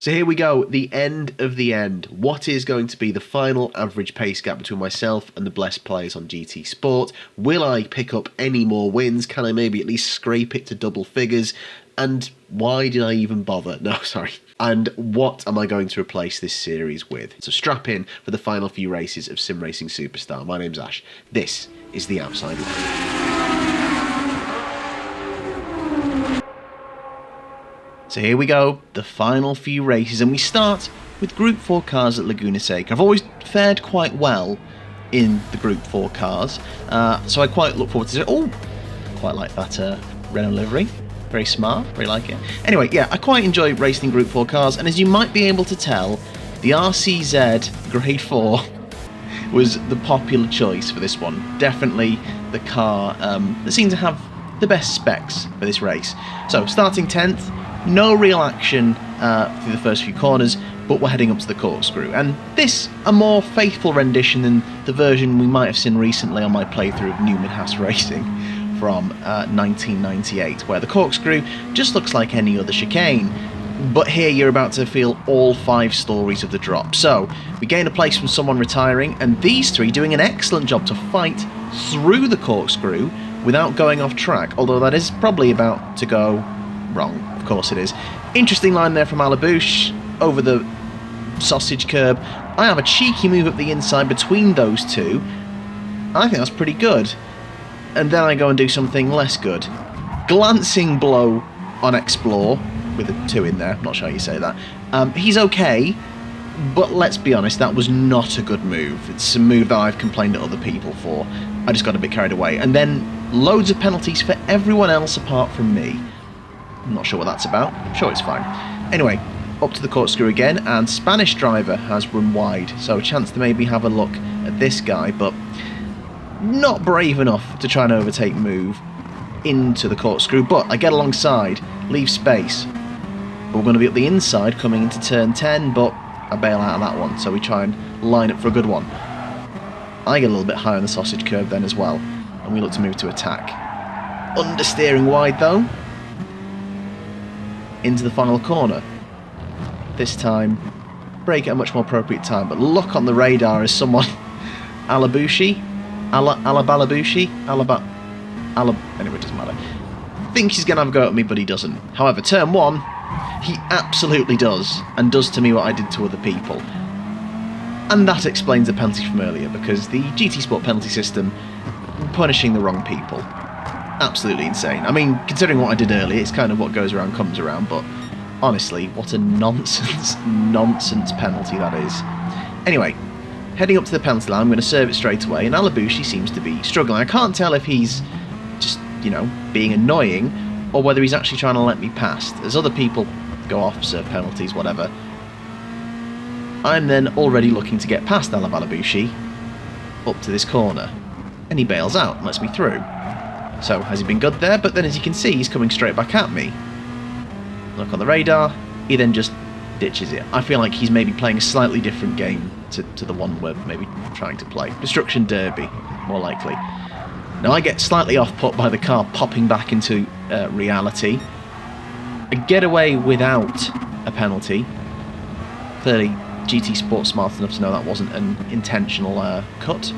So here we go, the end of the end. What is going to be the final average pace gap between myself and the blessed players on GT Sport? Will I pick up any more wins? Can I maybe at least scrape it to double figures? And why did I even bother? No, sorry. And what am I going to replace this series with? So strap in for the final few races of Sim Racing Superstar. My name's Ash. This is The Outside Line. So here we go, the final few races, and we start with Group 4 cars at Laguna Seca. I've always fared quite well in the Group 4 cars, so I quite look forward to it. Oh, quite like that Renault livery. Very smart, very like it. Anyway, yeah, I quite enjoy racing in Group 4 cars, and as you might be able to tell, the RCZ Grade 4 was the popular choice for this one. Definitely the car that seemed to have the best specs for this race. So, starting 10th, no real action through the first few corners, but we're heading up to the corkscrew. And this, a more faithful rendition than the version we might have seen recently on my playthrough of Newman Haas Racing from 1998, where the corkscrew just looks like any other chicane. But here you're about to feel all 5 stories of the drop. So, we gain a place from someone retiring, and these 3 doing an excellent job to fight through the corkscrew without going off track, although that is probably about to go wrong. Of course it is. Interesting line there from Alabouche over the sausage curb. I have a cheeky move up the inside between those two. I think that's pretty good. And then I go and do something less good. Glancing blow on Explore, with a 2 in there, I'm not sure how you say that. He's okay, but let's be honest, that was not a good move. It's a move that I've complained at other people for. I just got a bit carried away. And then loads of penalties for everyone else apart from me. I'm not sure what that's about. I'm sure it's fine. Anyway, up to the corkscrew again, and Spanish driver has run wide, so a chance to maybe have a look at this guy, but not brave enough to try and overtake move into the corkscrew. But I get alongside, leave space. But we're going to be up the inside coming into turn 10, but I bail out of that one, so we try and line up for a good one. I get a little bit high on the sausage curve then as well, and we look to move to attack. Understeering wide though. Into the final corner. This time, brake at a much more appropriate time, but look on the radar as someone Alabouche? Anyway, it doesn't matter. Thinks he's going to have a go at me, but he doesn't. However, turn 1, he absolutely does, and does to me what I did to other people. And that explains the penalty from earlier, because the GT Sport penalty system punishing the wrong people. Absolutely insane. I mean, considering what I did earlier, it's kind of what goes around comes around, but honestly, what a nonsense penalty that is. Anyway, heading up to the penalty line, I'm going to serve it straight away, and Alabouche seems to be struggling. I can't tell if he's just, being annoying, or whether he's actually trying to let me past. As other people go off, serve penalties, whatever. I'm then already looking to get past Alabouche up to this corner, and he bails out and lets me through. So, has he been good there? But then as you can see, he's coming straight back at me. Look on the radar, he then just ditches it. I feel like he's maybe playing a slightly different game to the one we're maybe trying to play. Destruction Derby, more likely. Now I get slightly off-put by the car popping back into reality. A getaway without a penalty. Clearly, GT Sport smart enough to know that wasn't an intentional cut.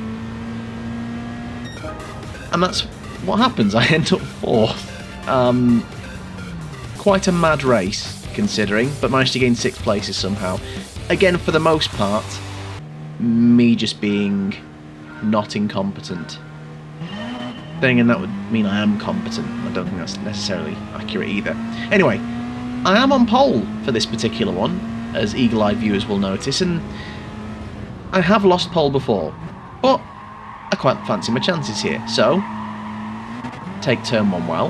And that's what happens. I end up 4th. Quite a mad race, considering, but managed to gain 6 places somehow. Again, for the most part, me just being not incompetent. Then again, that would mean I am competent. I don't think that's necessarily accurate either. Anyway, I am on pole for this particular one, as eagle-eyed viewers will notice, and I have lost pole before, but I quite fancy my chances here. So, take turn 1 well,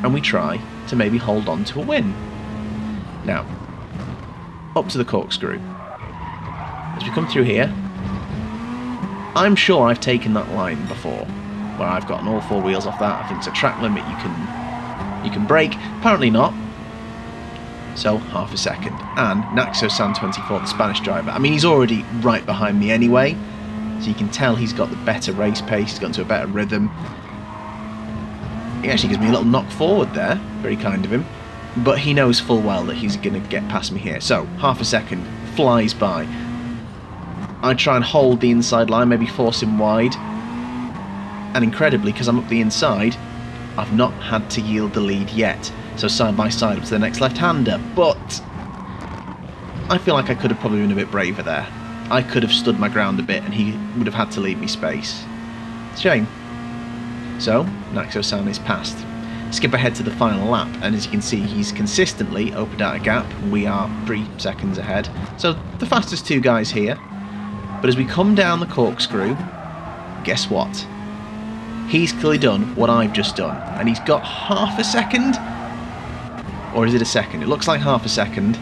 and we try to maybe hold on to a win. Now, up to the corkscrew. As we come through here, I'm sure I've taken that line before, where I've gotten all 4 wheels off that. I think it's a track limit, you can brake. Apparently not. So, half a second. And Naxo San 24, the Spanish driver, I mean, he's already right behind me anyway, so you can tell he's got the better race pace, he's got into a better rhythm. He actually gives me a little knock forward there, very kind of him. but he knows full well that he's going to get past me here. So, half a second, flies by. I try and hold the inside line, maybe force him wide, and incredibly, because I'm up the inside, I've not had to yield the lead yet. So side by side up to the next left-hander, but I feel like I could have probably been a bit braver there. I could have stood my ground a bit and he would have had to leave me space. It's a shame. So, Naxo San is passed. Skip ahead to the final lap, and as you can see, he's consistently opened out a gap. We are 3 seconds ahead. So, the fastest two guys here. But as we come down the corkscrew, guess what? He's clearly done what I've just done, and he's got half a second? Or is it a second? It looks like half a second.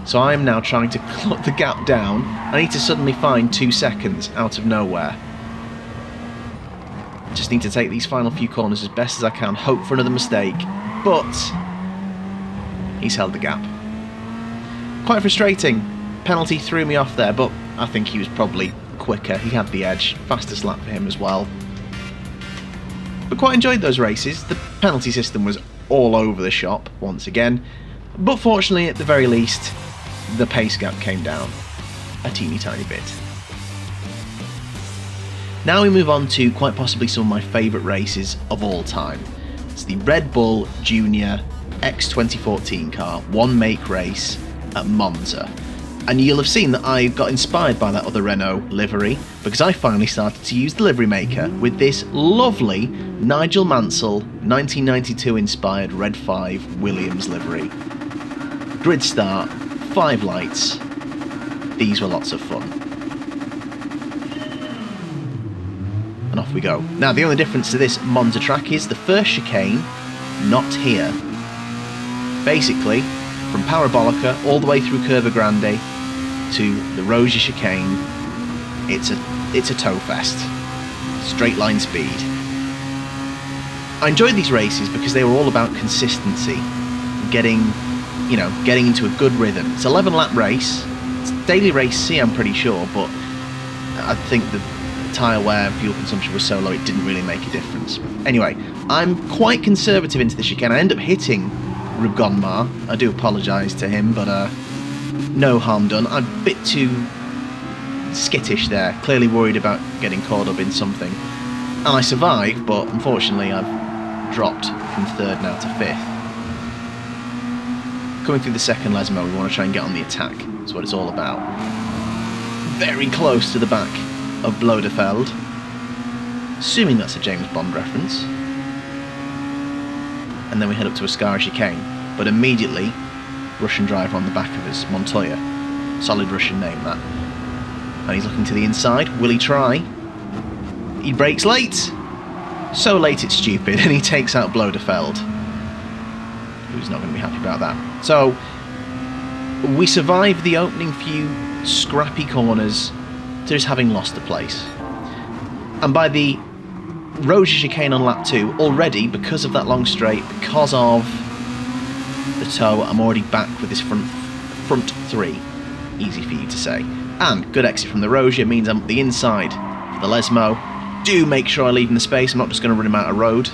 So I'm now trying to cut the gap down. I need to suddenly find 2 seconds out of nowhere. Just need to take these final few corners as best as I can, hope for another mistake, but he's held the gap. Quite frustrating. Penalty threw me off there, but I think he was probably quicker. He had the edge. Fastest lap for him as well. But quite enjoyed those races. The penalty system was all over the shop once again, but fortunately, at the very least, the pace gap came down a teeny tiny bit. Now we move on to quite possibly some of my favourite races of all time. It's the Red Bull Junior X2014 car, one make race at Monza. And you'll have seen that I got inspired by that other Renault livery, because I finally started to use the livery maker with this lovely Nigel Mansell 1992 inspired Red 5 Williams livery. Grid start, 5 lights. These were lots of fun. And off we go. Now the only difference to this Monza track is the first chicane, not here. Basically, from Parabolica all the way through Curva Grande to the Rosia chicane, it's a tow fest. Straight line speed. I enjoyed these races because they were all about consistency, getting into a good rhythm. It's an 11-lap race. It's daily race C, I'm pretty sure, but I think the tyre wear and fuel consumption was so low it didn't really make a difference. Anyway, I'm quite conservative into the chicane. I end up hitting Rubgonmar. I do apologise to him, but no harm done. I'm a bit too skittish there, clearly worried about getting caught up in something. And I survived, but unfortunately I've dropped from 3rd now to 5th. Coming through the second Lesmo, we want to try and get on the attack. That's what it's all about. Very close to the back of Blodefeld. Assuming that's a James Bond reference. And then we head up to Ascara chicane. But immediately, Russian driver on the back of us, Montoya. Solid Russian name, that. And he's looking to the inside. Will he try? He brakes late. So late it's stupid, and he takes out Blodefeld. Who's not going to be happy about that. So, we survive the opening few scrappy corners to just having lost the place. And by the Rosia chicane on lap 2, already, because of that long straight, because of the tow, I'm already back with this front 3. Easy for you to say. And good exit from the Rosia means I'm up the inside for the Lesmo. Do make sure I leave him the space. I'm not just going to run him out of road,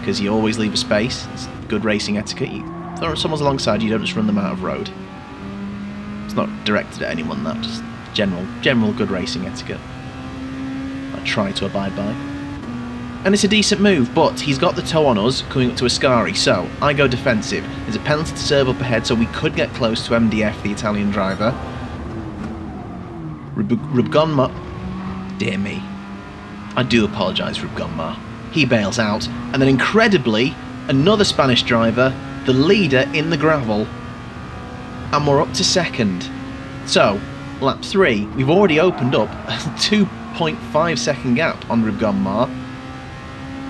because you always leave a space. It's good racing etiquette. If someone's alongside you, don't just run them out of road. It's not directed at anyone, that, just general good racing etiquette. I try to abide by. And it's a decent move, but he's got the tow on us coming up to Ascari, so I go defensive. There's a penalty to serve up ahead, so we could get close to MDF, the Italian driver. Rubgonmar, dear me. I do apologise, Rubgonmar. He bails out, and then incredibly, another Spanish driver, the leader in the gravel, and we're up to 2nd. So, lap 3, we've already opened up a 2.5 second gap on Rubgonmar,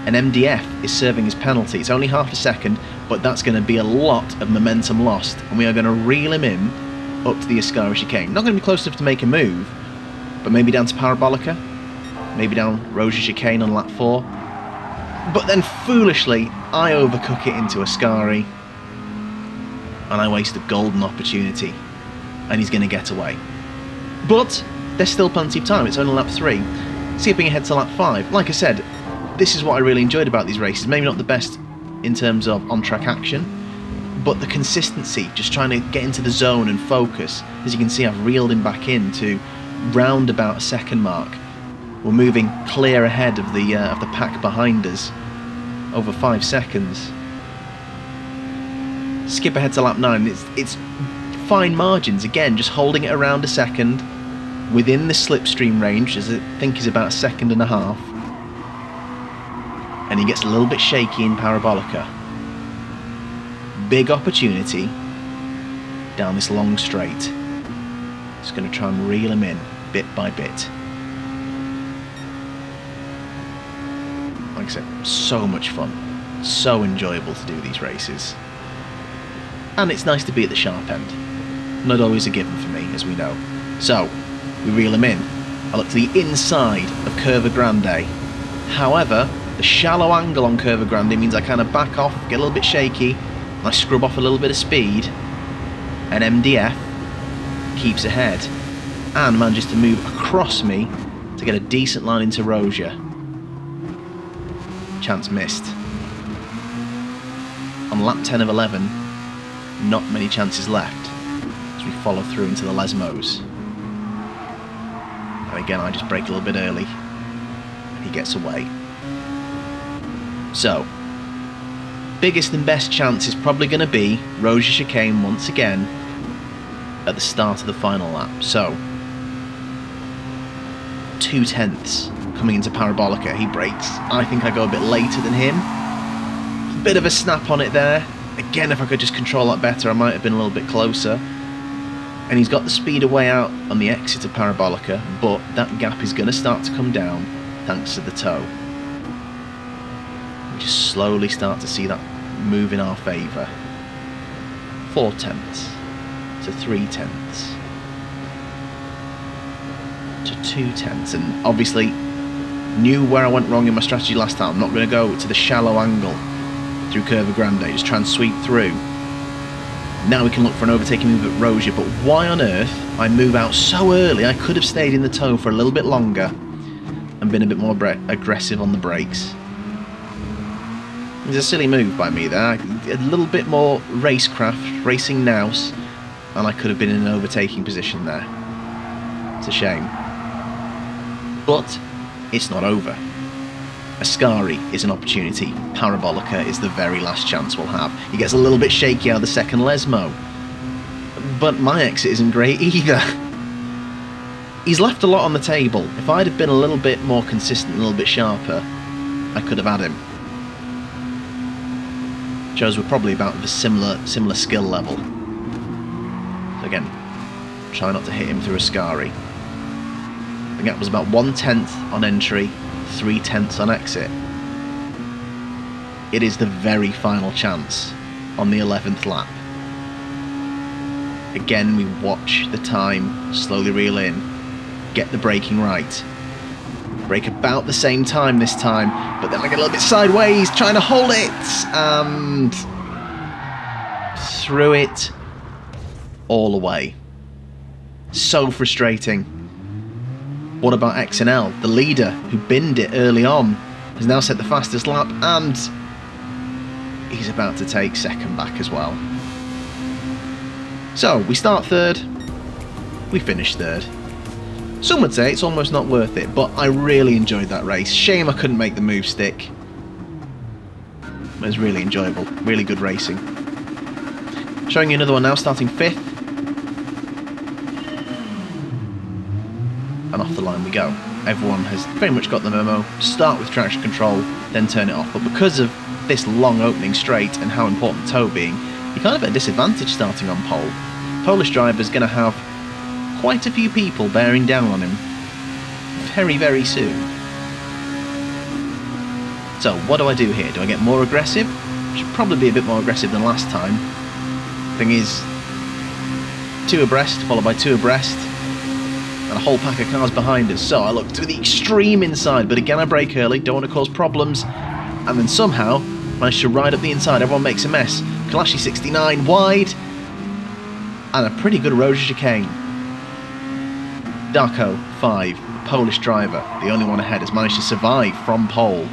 and MDF is serving his penalty. It's only half a second, but that's going to be a lot of momentum lost, and we are going to reel him in up to the Ascari chicane. Not going to be close enough to make a move, but maybe down to Parabolica, maybe down Rosia chicane on lap 4. But then foolishly, I overcook it into Ascari, and I waste a golden opportunity, and he's going to get away. But there's still plenty of time. It's only lap 3. Skipping ahead to lap 5. Like I said, this is what I really enjoyed about these races. Maybe not the best in terms of on-track action, but the consistency, just trying to get into the zone and focus. As you can see, I've reeled him back in to round about a second mark. We're moving clear ahead of the pack behind us, over 5 seconds. Skip ahead to lap 9. It's fine margins again, just holding it around a second within the slipstream range, as I think is about 1.5 seconds. And he gets a little bit shaky in Parabolica. Big opportunity down this long straight. Just going to try and reel him in bit by bit. Like I said, so much fun, so enjoyable to do these races, and it's nice to be at the sharp end. Not always a given for me, as we know. So we reel him in. I look to the inside of Curva Grande. However, the shallow angle on Curva Grande means I kind of back off, get a little bit shaky, and I scrub off a little bit of speed, and MDF keeps ahead and manages to move across me to get a decent line into Rosia. Chance missed. On lap 10 of 11, not many chances left as we follow through into the Lesmos. And again, I just brake a little bit early and he gets away. So, biggest and best chance is probably going to be Rosia Chicane once again at the start of the final lap. So, 2/10 coming into Parabolica. He brakes. I think I go a bit later than him. Bit of a snap on it there. Again, if I could just control that better, I might have been a little bit closer. And he's got the speed away out on the exit of Parabolica, but that gap is going to start to come down thanks to the toe. We just slowly start to see that move in our favour. 4/10 to 3/10 to 2/10, and obviously knew where I went wrong in my strategy last time. I'm not going to go to the shallow angle through Curva Grande, just try and sweep through. Now we can look for an overtaking move at Rosia, but why on earth I move out so early? I could have stayed in the toe for a little bit longer and been a bit more aggressive on the brakes. It's a silly move by me there. A little bit more racecraft, racing nous, and I could have been in an overtaking position there. It's a shame. But it's not over. Ascari is an opportunity. Parabolica is the very last chance we'll have. He gets a little bit shaky out of the second Lesmo. But my exit isn't great either. He's left a lot on the table. If I'd have been a little bit more consistent, a little bit sharper, I could have had him. Shows we're probably about the similar skill level. So again, try not to hit him through Ascari. The gap was about 1/10 on entry, 3/10 on exit. It is the very final chance on the 11th lap. Again, we watch the time, slowly reel in, get the braking right. Brake about the same time this time, but then I get a little bit sideways, trying to hold it, and threw it all away. So frustrating. What about XNL? The leader who binned it early on has now set the fastest lap, and he's about to take second back as well. So we start third, we finish third. Some would say it's almost not worth it, but I really enjoyed that race. Shame I couldn't make the move stick. It was really enjoyable, really good racing. Showing you another one now, starting 5th. And off the line we go. Everyone has very much got the memo. Start with traction control, then turn it off. But because of this long opening straight and how important toe being, you're kind of at a disadvantage starting on pole. Polish driver's going to have quite a few people bearing down on him very, very soon. So what do I do here? Do I get more aggressive? Should probably be a bit more aggressive than last time. Thing is, 2 abreast, followed by 2 abreast, and a whole pack of cars behind us. So I look to the extreme inside, but again I brake early, don't want to cause problems, and then somehow manage to ride up the inside. Everyone makes a mess. Kalashi 69 wide, and a pretty good Rosia Chicane. Darko 5, Polish driver, the only one ahead, has managed to survive from pole,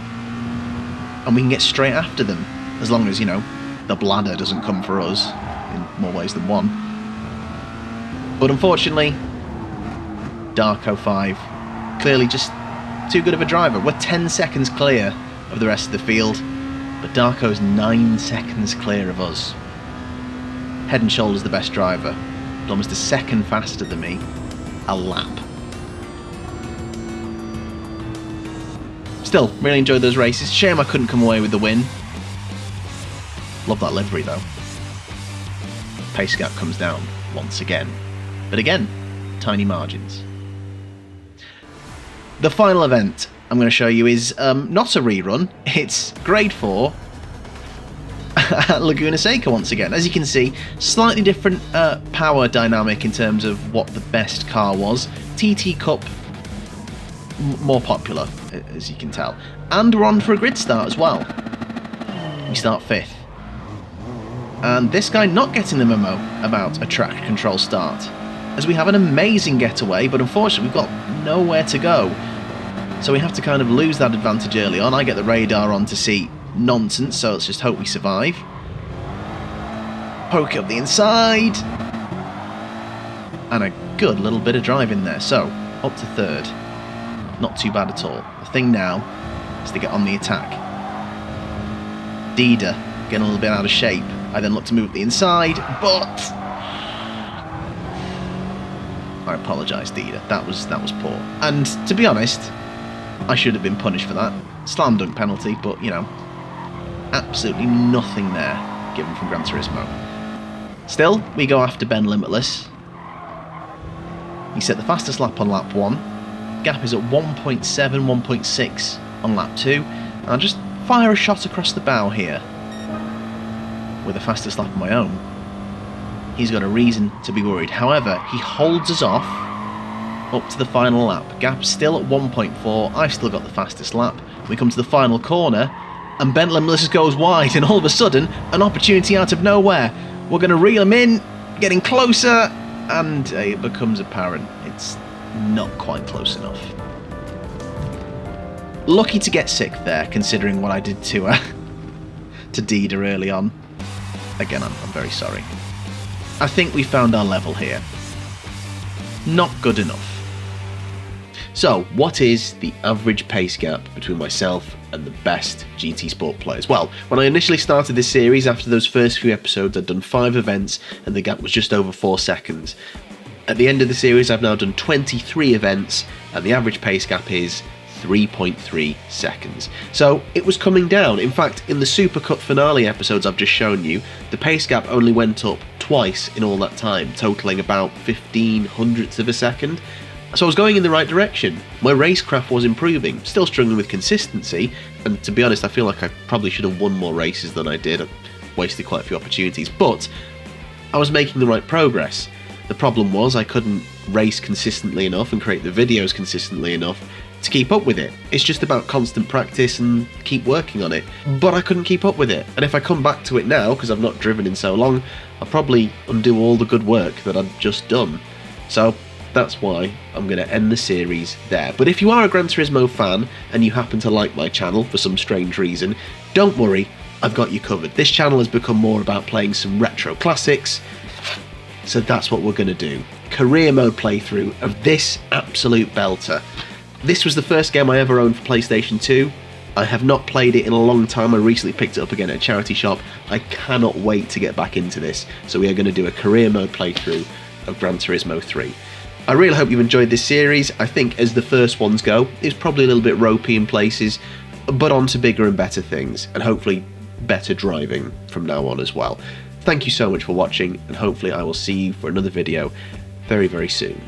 and we can get straight after them, as long as, you know, the bladder doesn't come for us in more ways than one. But unfortunately, Darko 5, clearly just too good of a driver. We're 10 seconds clear of the rest of the field, but Darko's 9 seconds clear of us. Head and shoulders the best driver, but almost a second faster than me, a lap. Still, really enjoyed those races. Shame I couldn't come away with the win. Love that livery though. Pace gap comes down once again. But again, tiny margins. The final event I'm going to show you is not a rerun. It's Grade 4 at Laguna Seca once again. As you can see, slightly different power dynamic in terms of what the best car was. TT Cup more popular, as you can tell. And we're on for a grid start as well. We start 5th. And this guy not getting the memo about a track control start, as we have an amazing getaway, but unfortunately we've got nowhere to go. So we have to kind of lose that advantage early on. I get the radar on to see nonsense, so let's just hope we survive. Poke up the inside. And a good little bit of driving there. So, up to 3rd. Not too bad at all. The thing now is to get on the attack. Dida getting a little bit out of shape. I then look to move the inside, but I apologise, Dida. That was poor. And to be honest, I should have been punished for that. Slam dunk penalty, but you know, absolutely nothing there given from Gran Turismo. Still, we go after Ben Limitless. He set the fastest lap on lap 1. Gap is at 1.7, 1.6 on lap 2. And I'll just fire a shot across the bow here with the fastest lap of my own. He's got a reason to be worried. However, he holds us off up to the final lap. Gap still at 1.4. I've still got the fastest lap. We come to the final corner and Ben Limitless goes wide, and all of a sudden an opportunity out of nowhere. We're going to reel him in, getting closer, and it becomes apparent it's not quite close enough. Lucky to get 6th there, considering what I did to Dida early on. Again, I'm very sorry. I think we found our level here. Not good enough. So, what is the average pace gap between myself and the best GT Sport players? Well, when I initially started this series, after those first few episodes, I'd done 5 events and the gap was just over 4 seconds. At the end of the series, I've now done 23 events and the average pace gap is 3.3 seconds. So it was coming down. In fact, in the Super Cup finale episodes I've just shown you, the pace gap only went up twice in all that time, totaling about 15 hundredths of a second. So I was going in the right direction. My racecraft was improving, still struggling with consistency, and to be honest, I feel like I probably should have won more races than I did. I wasted quite a few opportunities, but I was making the right progress. The problem was I couldn't race consistently enough and create the videos consistently enough to keep up with it. It's just about constant practice and keep working on it. But I couldn't keep up with it. And if I come back to it now, because I've not driven in so long, I'll probably undo all the good work that I've just done. So that's why I'm going to end the series there. But if you are a Gran Turismo fan and you happen to like my channel for some strange reason, don't worry, I've got you covered. This channel has become more about playing some retro classics, so that's what we're going to do. Career mode playthrough of this absolute belter. This was the first game I ever owned for PlayStation 2. I have not played it in a long time. I recently picked it up again at a charity shop. I cannot wait to get back into this. So we are going to do a career mode playthrough of Gran Turismo 3. I really hope you've enjoyed this series. I think as the first ones go, it's probably a little bit ropey in places, but on to bigger and better things, and hopefully better driving from now on as well. Thank you so much for watching, and hopefully I will see you for another video very, very soon.